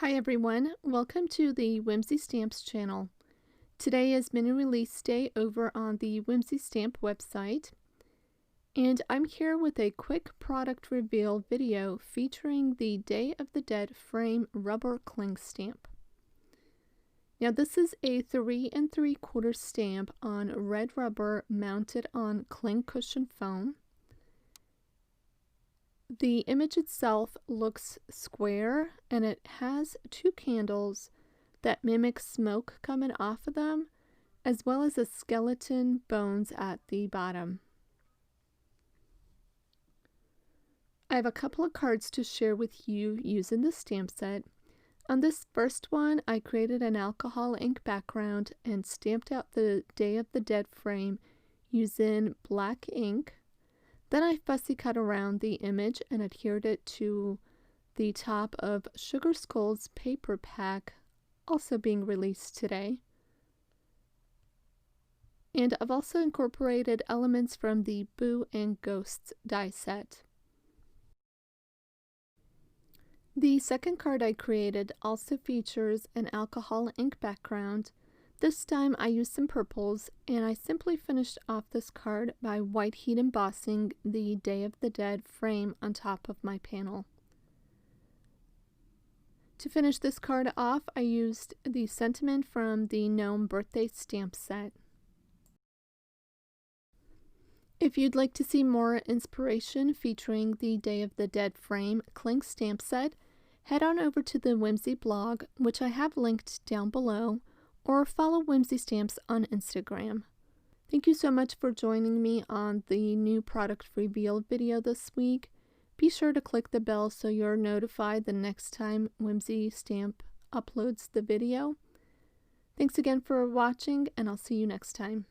Hi everyone, welcome to the Whimsy Stamps channel. Today is mini release day over on the Whimsy Stamp website, and I'm here with a quick product reveal video featuring the Day of the Dead frame rubber cling stamp. Now this is a 3 3/4 stamp on red rubber mounted on cling cushion foam. The image itself looks square and it has two candles that mimic smoke coming off of them, as well as a skeleton bones at the bottom. I have a couple of cards to share with you using the stamp set. On this first one, I created an alcohol ink background and stamped out the Day of the Dead frame using black ink. Then I fussy cut around the image and adhered it to the top of Sugar Skull's paper pack, also being released today. And I've also incorporated elements from the Boo and Ghosts die set. The second card I created also features an alcohol ink background. This time I used some purples, and I simply finished off this card by white heat embossing the Day of the Dead frame on top of my panel. To finish this card off, I used the sentiment from the Gnome birthday stamp set. If you'd like to see more inspiration featuring the Day of the Dead frame cling stamp set, head on over to the Whimsy blog, which I have linked down below, or follow Whimsy Stamps on Instagram. Thank you so much for joining me on the new product reveal video this week. Be sure to click the bell so you're notified the next time Whimsy Stamp uploads the video. Thanks again for watching, and I'll see you next time.